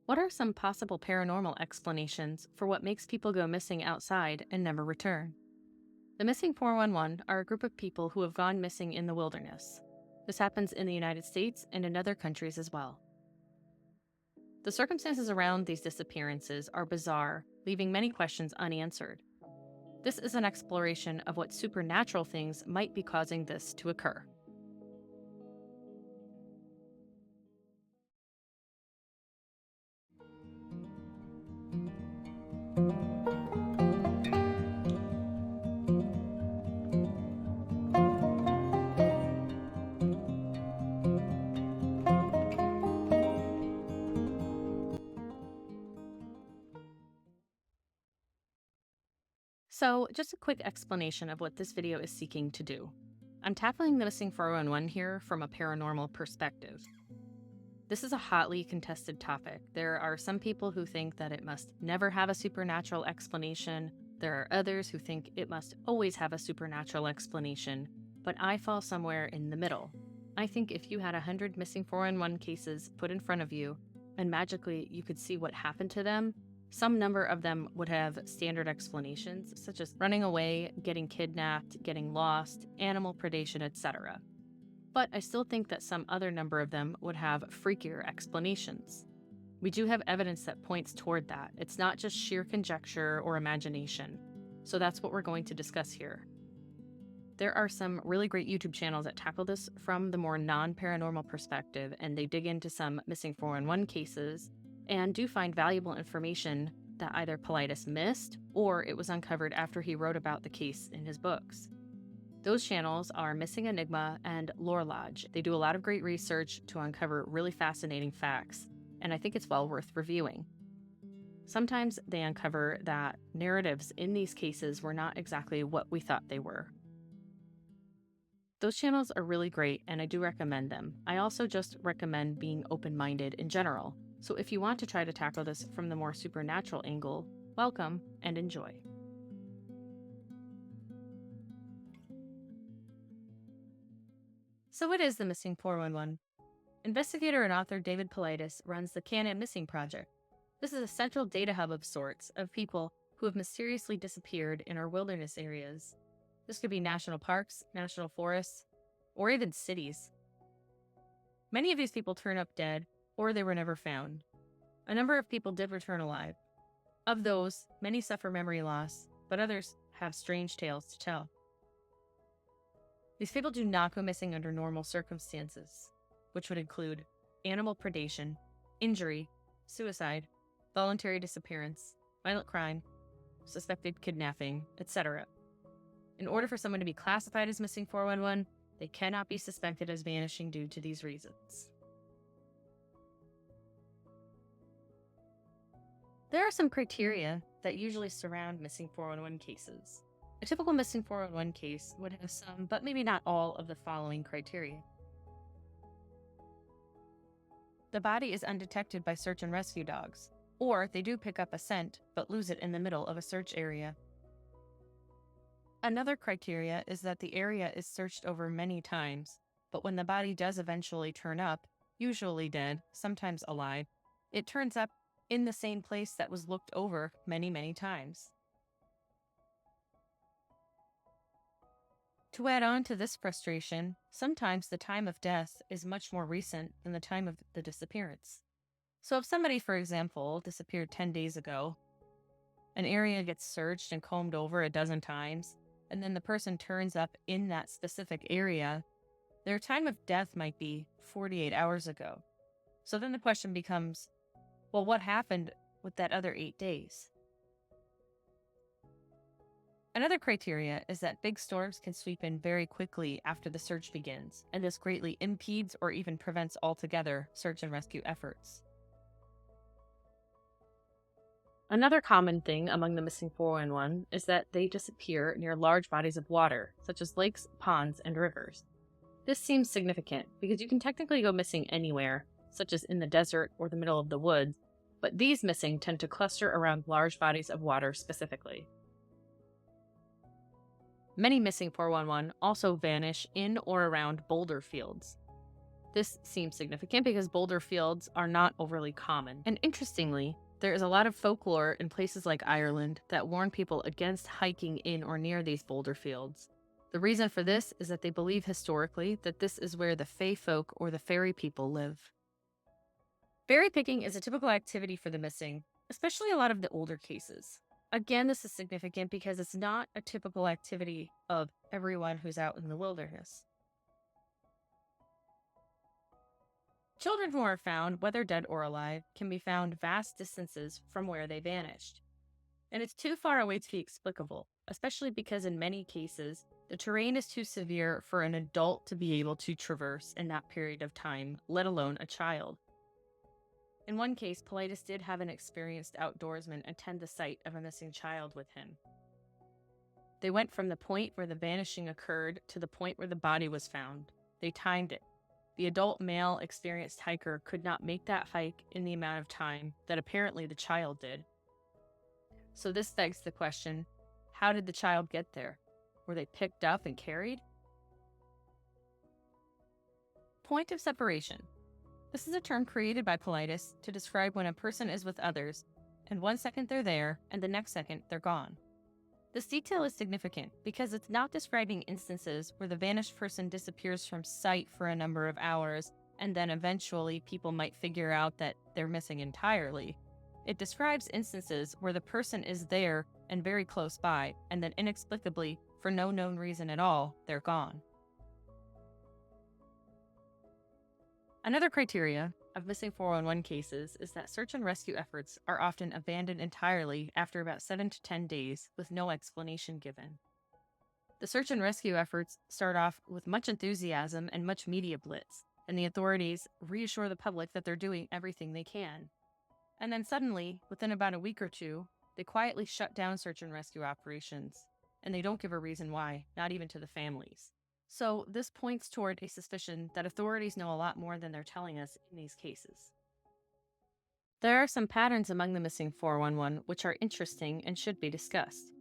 What are some possible paranormal explanations for what makes people go missing outside and never return? The Missing 411 are a group of people who have gone missing in the wilderness. This happens in the United States and in other countries as well. The circumstances around these disappearances are bizarre, leaving many questions unanswered. This is an exploration of what supernatural things might be causing this to occur. So, just a quick explanation of what this video is seeking to do. I'm tackling the Missing 411 here from a paranormal perspective. This is a hotly contested topic. There are some people who think that it must never have a supernatural explanation. There are others who think it must always have a supernatural explanation. But I fall somewhere in the middle. I think if you had 100 missing 411 cases put in front of you, and magically you could see what happened to them, some number of them would have standard explanations, such as running away, getting kidnapped, getting lost, animal predation, etc. But I still think that some other number of them would have freakier explanations. We do have evidence that points toward that. It's not just sheer conjecture or imagination. So that's what we're going to discuss here. There are some really great YouTube channels that tackle this from the more non-paranormal perspective, and they dig into some missing 411 cases and do find valuable information that either Politis missed or it was uncovered after he wrote about the case in his books. Those channels are Missing Enigma and Lore Lodge. They do a lot of great research to uncover really fascinating facts, and I think it's well worth reviewing. Sometimes they uncover that narratives in these cases were not exactly what we thought they were. Those channels are really great, and I do recommend them. I also just recommend being open-minded in general. So if you want to try to tackle this from the more supernatural angle, welcome and enjoy. So what is the Missing 411? Investigator and author David Politis runs the Can Missing Project. This is a central data hub of sorts of people who have mysteriously disappeared in our wilderness areas. This could be national parks, national forests, or even cities. Many of these people turn up dead, or they were never found. A number of people did return alive. Of those, many suffer memory loss, but others have strange tales to tell. These people do not go missing under normal circumstances, which would include animal predation, injury, suicide, voluntary disappearance, violent crime, suspected kidnapping, etc. In order for someone to be classified as missing 411, they cannot be suspected as vanishing due to these reasons. There are some criteria that usually surround missing 411 cases. A typical missing 411 case would have some, but maybe not all, of the following criteria. The body is undetected by search and rescue dogs, or they do pick up a scent but lose it in the middle of a search area. Another criteria is that the area is searched over many times, but when the body does eventually turn up, usually dead, sometimes alive, it turns up in the same place that was looked over many, many times. To add on to this frustration, sometimes the time of death is much more recent than the time of the disappearance. So if somebody, for example, disappeared 10 days ago, an area gets searched and combed over a dozen times, and then the person turns up in that specific area, their time of death might be 48 hours ago. So then the question becomes, well, what happened with that other 8 days? Another criteria is that big storms can sweep in very quickly after the search begins, and this greatly impedes or even prevents altogether search and rescue efforts. Another common thing among the missing 411 is that they disappear near large bodies of water, such as lakes, ponds, and rivers. This seems significant because you can technically go missing anywhere, such as in the desert or the middle of the woods, but these missing tend to cluster around large bodies of water specifically. Many missing 411 also vanish in or around boulder fields. This seems significant because boulder fields are not overly common. And interestingly, there is a lot of folklore in places like Ireland that warn people against hiking in or near these boulder fields. The reason for this is that they believe historically that this is where the fae folk or the fairy people live. Berry picking is a typical activity for the missing, especially a lot of the older cases. Again, this is significant because it's not a typical activity of everyone who's out in the wilderness. Children who are found, whether dead or alive, can be found vast distances from where they vanished. And it's too far away to be explicable, especially because in many cases, the terrain is too severe for an adult to be able to traverse in that period of time, let alone a child. In one case, Paulides did have an experienced outdoorsman attend the site of a missing child with him. They went from the point where the vanishing occurred to the point where the body was found. They timed it. The adult male experienced hiker could not make that hike in the amount of time that apparently the child did. So this begs the question, how did the child get there? Were they picked up and carried? Point of separation. This is a term created by Paulides to describe when a person is with others, and 1 second they're there, and the next second they're gone. This detail is significant because it's not describing instances where the vanished person disappears from sight for a number of hours, and then eventually people might figure out that they're missing entirely. It describes instances where the person is there and very close by, and then inexplicably, for no known reason at all, they're gone. Another criteria of missing 411 cases is that search and rescue efforts are often abandoned entirely after about 7 to 10 days with no explanation given. The search and rescue efforts start off with much enthusiasm and much media blitz, and the authorities reassure the public that they're doing everything they can. And then suddenly, within about a week or two, they quietly shut down search and rescue operations, and they don't give a reason why, not even to the families. So this points toward a suspicion that authorities know a lot more than they're telling us in these cases. There are some patterns among the missing 411 which are interesting and should be discussed.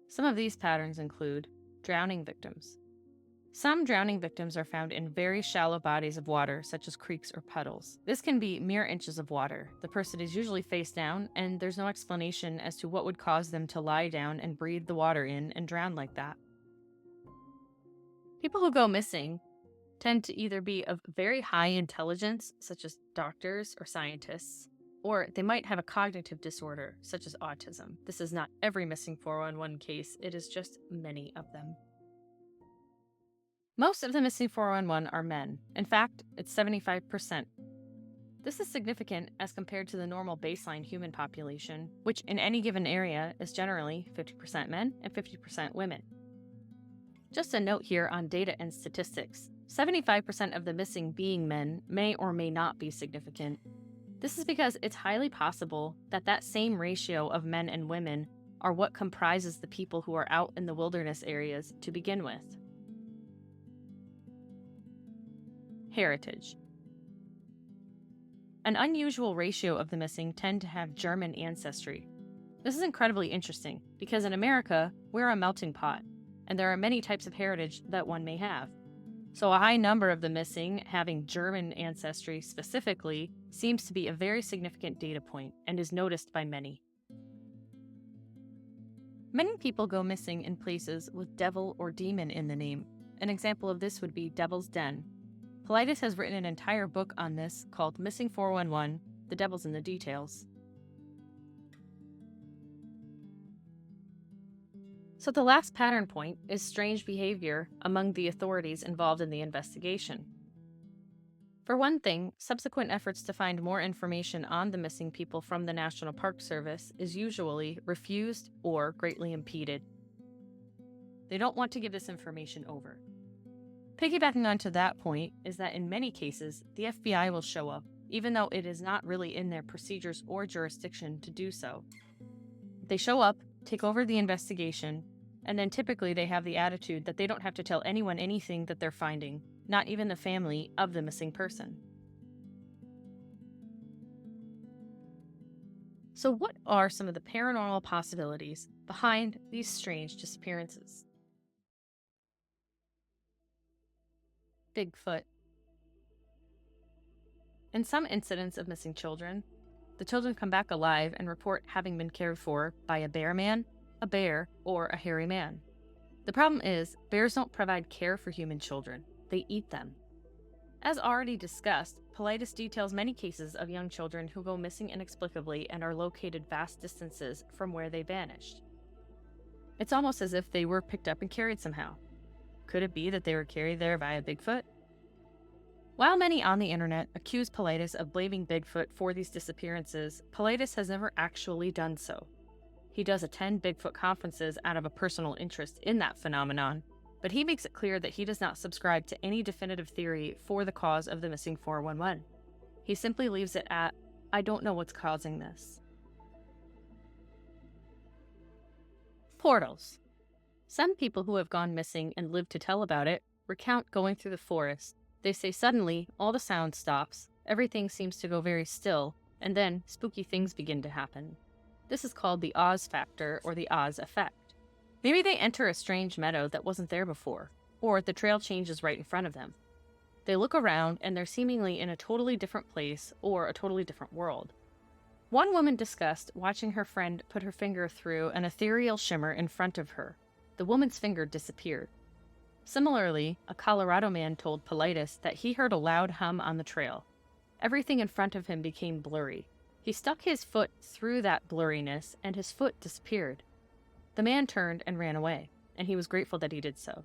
Some of these patterns include drowning victims. Some drowning victims are found in very shallow bodies of water, such as creeks or puddles. This can be mere inches of water. The person is usually face down, and there's no explanation as to what would cause them to lie down and breathe the water in and drown like that. People who go missing tend to either be of very high intelligence, such as doctors or scientists, or they might have a cognitive disorder, such as autism. This is not every missing 411 case, it is just many of them. Most of the missing 411 are men. In fact, it's 75%. This is significant as compared to the normal baseline human population, which in any given area is generally 50% men and 50% women. Just a note here on data and statistics. 75% of the missing being men may or may not be significant. This is because it's highly possible that that same ratio of men and women are what comprises the people who are out in the wilderness areas to begin with. Heritage. An unusual ratio of the missing tend to have German ancestry. This is incredibly interesting because in America, we're a melting pot, and there are many types of heritage that one may have. So a high number of the missing having German ancestry specifically seems to be a very significant data point and is noticed by many. Many people go missing in places with devil or demon in the name. An example of this would be Devil's Den. Paulides has written an entire book on this called Missing 411, The Devil's in the Details. So the last pattern point is strange behavior among the authorities involved in the investigation. For one thing, subsequent efforts to find more information on the missing people from the National Park Service is usually refused or greatly impeded. They don't want to give this information over. Piggybacking onto that point is that in many cases, the FBI will show up, even though it is not really in their procedures or jurisdiction to do so. They show up, take over the investigation, and then typically they have the attitude that they don't have to tell anyone anything that they're finding, not even the family of the missing person. So what are some of the paranormal possibilities behind these strange disappearances? Bigfoot. In some incidents of missing children, the children come back alive and report having been cared for by a bear man, a bear, or a hairy man. The problem is, bears don't provide care for human children, they eat them. As already discussed, Paulides details many cases of young children who go missing inexplicably and are located vast distances from where they vanished. It's almost as if they were picked up and carried somehow. Could it be that they were carried there by a Bigfoot? While many on the internet accuse Paulides of blaming Bigfoot for these disappearances, Paulides has never actually done so. He does attend Bigfoot conferences out of a personal interest in that phenomenon, but he makes it clear that he does not subscribe to any definitive theory for the cause of the missing 411. He simply leaves it at, "I don't know what's causing this." Portals. Some people who have gone missing and lived to tell about it recount going through the forest. They say suddenly, all the sound stops, everything seems to go very still, and then spooky things begin to happen. This is called the Oz factor or the Oz effect. Maybe they enter a strange meadow that wasn't there before, or the trail changes right in front of them. They look around and they're seemingly in a totally different place or a totally different world. One woman discussed watching her friend put her finger through an ethereal shimmer in front of her. The woman's finger disappeared. Similarly, a Colorado man told Paulides that he heard a loud hum on the trail. Everything in front of him became blurry. He stuck his foot through that blurriness, and his foot disappeared. The man turned and ran away, and he was grateful that he did so.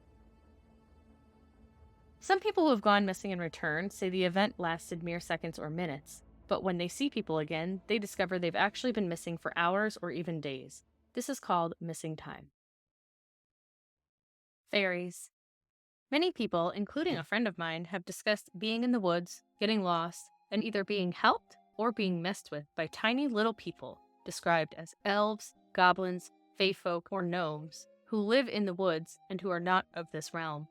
Some people who have gone missing and returned say the event lasted mere seconds or minutes, but when they see people again, they discover they've actually been missing for hours or even days. This is called missing time. Fairies. Many people, including a friend of mine, have discussed being in the woods, getting lost, and either being helped or being messed with by tiny little people, described as elves, goblins, fae folk, or gnomes, who live in the woods and who are not of this realm.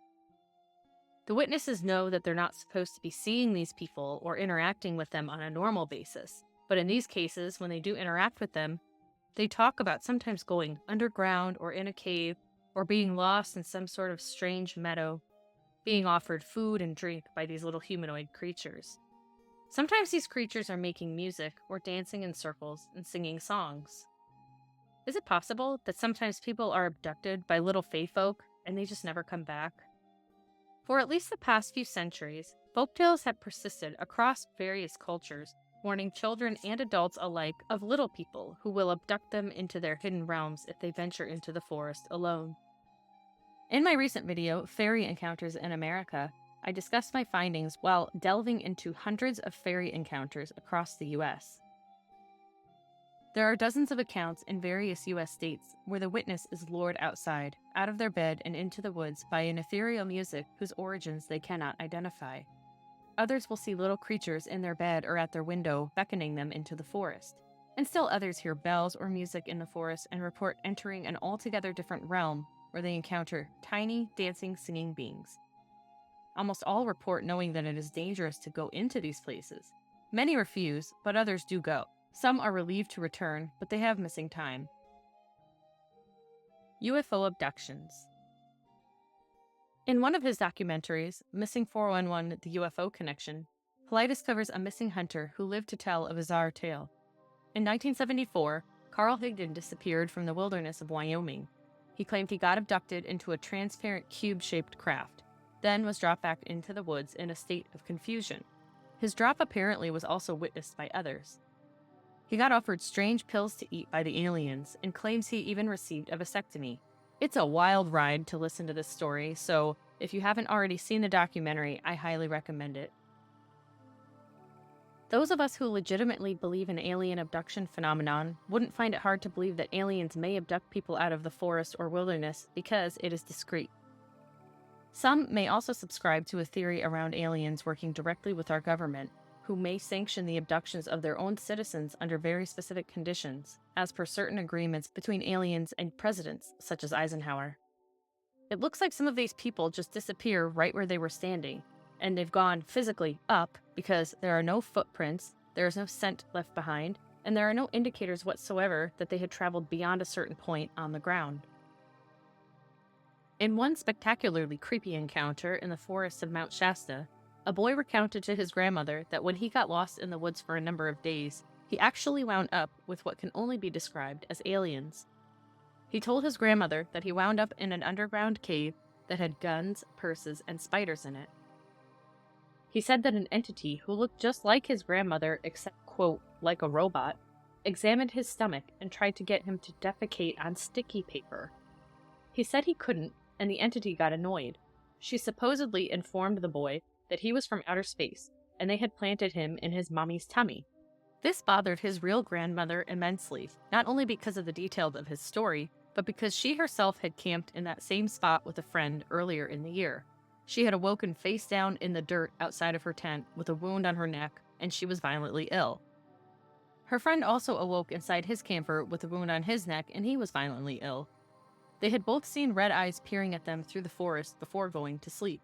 The witnesses know that they're not supposed to be seeing these people or interacting with them on a normal basis, but in these cases, when they do interact with them, they talk about sometimes going underground or in a cave, or being lost in some sort of strange meadow, being offered food and drink by these little humanoid creatures. Sometimes these creatures are making music or dancing in circles and singing songs. Is it possible that sometimes people are abducted by little fae folk and they just never come back? For at least the past few centuries, folktales have persisted across various cultures, warning children and adults alike of little people who will abduct them into their hidden realms if they venture into the forest alone. In my recent video, Fairy Encounters in America, I discussed my findings while delving into hundreds of fairy encounters across the US. There are dozens of accounts in various US states where the witness is lured outside, out of their bed and into the woods by an ethereal music whose origins they cannot identify. Others will see little creatures in their bed or at their window beckoning them into the forest. And still others hear bells or music in the forest and report entering an altogether different realm where they encounter tiny, dancing, singing beings. Almost all report knowing that it is dangerous to go into these places. Many refuse, but others do go. Some are relieved to return, but they have missing time. UFO abductions. In one of his documentaries, Missing 411: The UFO Connection, Paulides covers a missing hunter who lived to tell a bizarre tale. In 1974, Carl Higdon disappeared from the wilderness of Wyoming. He claimed he got abducted into a transparent cube-shaped craft, then was dropped back into the woods in a state of confusion. His drop apparently was also witnessed by others. He got offered strange pills to eat by the aliens and claims he even received a vasectomy. It's a wild ride to listen to this story, so if you haven't already seen the documentary, I highly recommend it. Those of us who legitimately believe in alien abduction phenomenon wouldn't find it hard to believe that aliens may abduct people out of the forest or wilderness because it is discreet. Some may also subscribe to a theory around aliens working directly with our government, who may sanction the abductions of their own citizens under very specific conditions, as per certain agreements between aliens and presidents, such as Eisenhower. It looks like some of these people just disappear right where they were standing, and they've gone physically up because there are no footprints, there is no scent left behind, and there are no indicators whatsoever that they had traveled beyond a certain point on the ground. In one spectacularly creepy encounter in the forests of Mount Shasta, A boy recounted to his grandmother that when he got lost in the woods for a number of days, he actually wound up with what can only be described as aliens. He told his grandmother that he wound up in an underground cave that had guns, purses, and spiders in it. He said that an entity who looked just like his grandmother, except, quote, like a robot, examined his stomach and tried to get him to defecate on sticky paper. He said he couldn't, and the entity got annoyed. She supposedly informed the boy that he was from outer space, and they had planted him in his mommy's tummy. This bothered his real grandmother immensely, not only because of the details of his story, but because she herself had camped in that same spot with a friend earlier in the year. She had awoken face down in the dirt outside of her tent with a wound on her neck, and she was violently ill. Her friend also awoke inside his camper with a wound on his neck, and he was violently ill. They had both seen red eyes peering at them through the forest before going to sleep.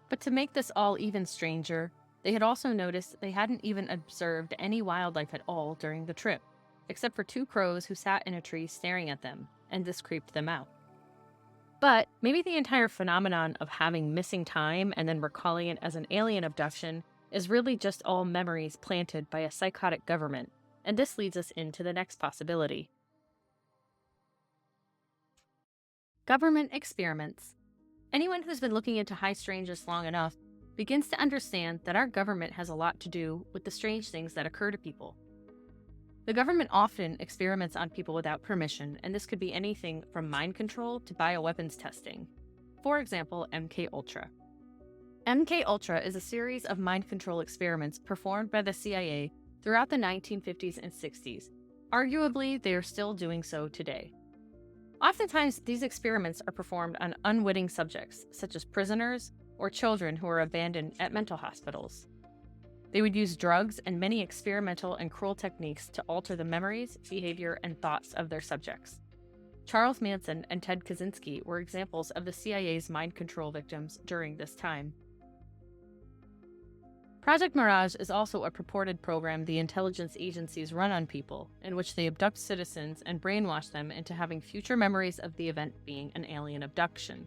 But to make this all even stranger, they had also noticed they hadn't even observed any wildlife at all during the trip, except for 2 crows who sat in a tree staring at them, and this creeped them out. But maybe the entire phenomenon of having missing time and then recalling it as an alien abduction is really just all memories planted by a psychotic government, and this leads us into the next possibility. Government experiments. Anyone who's been looking into high strangeness long enough begins to understand that our government has a lot to do with the strange things that occur to people. The government often experiments on people without permission, and this could be anything from mind control to bioweapons testing. For example, MKUltra. MKUltra is a series of mind control experiments performed by the CIA throughout the 1950s and 60s. Arguably, they are still doing so today. Oftentimes, these experiments are performed on unwitting subjects, such as prisoners or children who are abandoned at mental hospitals. They would use drugs and many experimental and cruel techniques to alter the memories, behavior, and thoughts of their subjects. Charles Manson and Ted Kaczynski were examples of the CIA's mind control victims during this time. Project Mirage is also a purported program the intelligence agencies run on people, in which they abduct citizens and brainwash them into having future memories of the event being an alien abduction.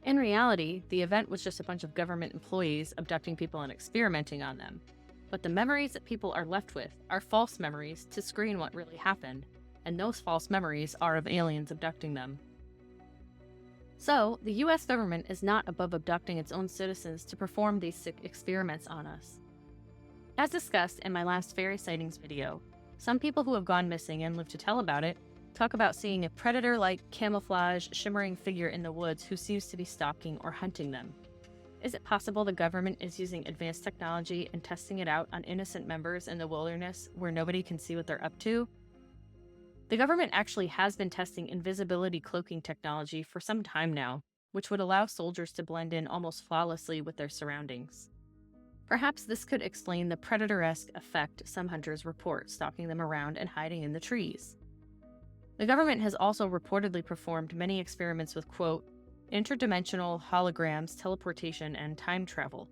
In reality, the event was just a bunch of government employees abducting people and experimenting on them. But the memories that people are left with are false memories to screen what really happened, and those false memories are of aliens abducting them. So, the US government is not above abducting its own citizens to perform these sick experiments on us. As discussed in my last fairy sightings video, some people who have gone missing and live to tell about it talk about seeing a predator-like camouflage shimmering figure in the woods who seems to be stalking or hunting them. Is it possible the government is using advanced technology and testing it out on innocent members in the wilderness where nobody can see what they're up to? The government actually has been testing invisibility cloaking technology for some time now, which would allow soldiers to blend in almost flawlessly with their surroundings. Perhaps this could explain the predator-esque effect some hunters report stalking them around and hiding in the trees. The government has also reportedly performed many experiments with, quote, interdimensional holograms, teleportation, and time travel.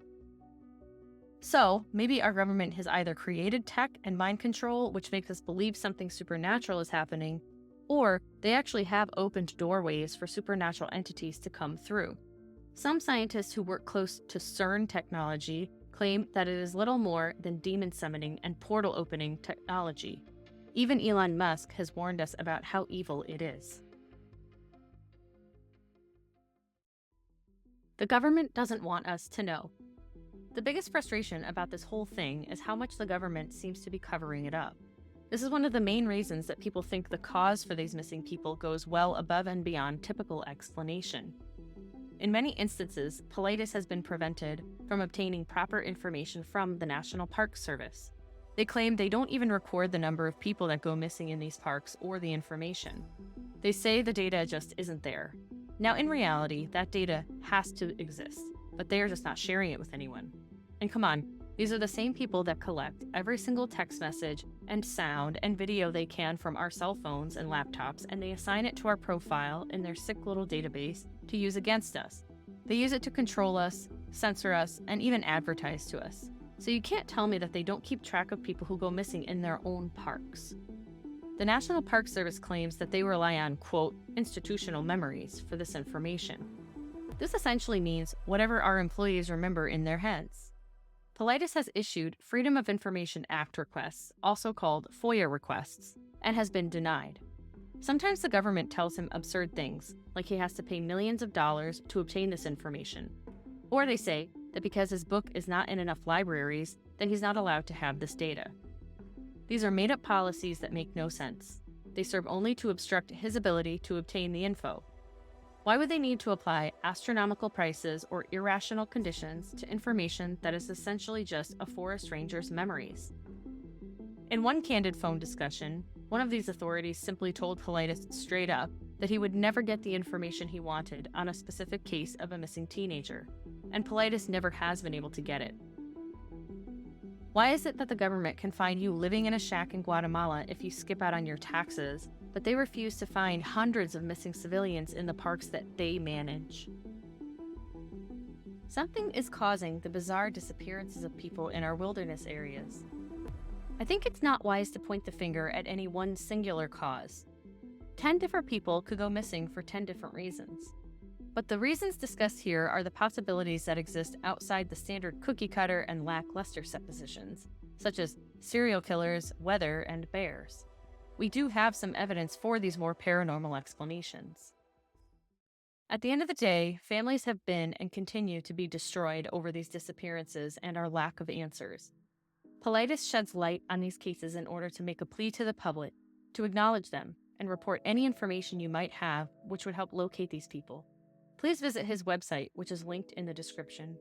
So, maybe our government has either created tech and mind control, which makes us believe something supernatural is happening, or they actually have opened doorways for supernatural entities to come through. Some scientists who work close to CERN technology claim that it is little more than demon summoning and portal opening technology. Even Elon Musk has warned us about how evil it is. The government doesn't want us to know. The biggest frustration about this whole thing is how much the government seems to be covering it up. This is one of the main reasons that people think the cause for these missing people goes well above and beyond typical explanation. In many instances, Politis has been prevented from obtaining proper information from the National Park Service. They claim they don't even record the number of people that go missing in these parks or the information. They say the data just isn't there. Now, in reality, that data has to exist, but they are just not sharing it with anyone. And come on, these are the same people that collect every single text message and sound and video they can from our cell phones and laptops, and they assign it to our profile in their sick little database to use against us. They use it to control us, censor us, and even advertise to us. So you can't tell me that they don't keep track of people who go missing in their own parks. The National Park Service claims that they rely on, quote, institutional memories for this information. This essentially means whatever our employees remember in their heads. Politis has issued Freedom of Information Act requests, also called FOIA requests, and has been denied. Sometimes the government tells him absurd things, like he has to pay millions of dollars to obtain this information. Or they say that because his book is not in enough libraries, then he's not allowed to have this data. These are made-up policies that make no sense. They serve only to obstruct his ability to obtain the info. Why would they need to apply astronomical prices or irrational conditions to information that is essentially just a forest ranger's memories? In one candid phone discussion, one of these authorities simply told Politis straight up that he would never get the information he wanted on a specific case of a missing teenager, and Politis never has been able to get it. Why is it that the government can find you living in a shack in Guatemala if you skip out on your taxes, but they refuse to find hundreds of missing civilians in the parks that they manage? Something is causing the bizarre disappearances of people in our wilderness areas. I think it's not wise to point the finger at any one singular cause. 10 different people could go missing for 10 different reasons. But the reasons discussed here are the possibilities that exist outside the standard cookie-cutter and lackluster suppositions, such as serial killers, weather, and bears. We do have some evidence for these more paranormal explanations. At the end of the day, families have been and continue to be destroyed over these disappearances and our lack of answers. Politis sheds light on these cases in order to make a plea to the public to acknowledge them and report any information you might have which would help locate these people. Please visit his website, which is linked in the description.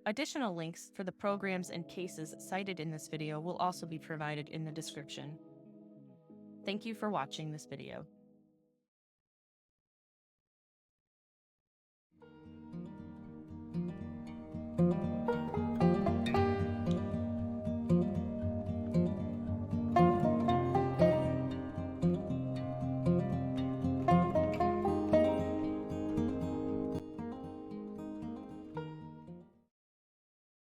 Additional links for the programs and cases cited in this video will also be provided in the description. Thank you for watching this video.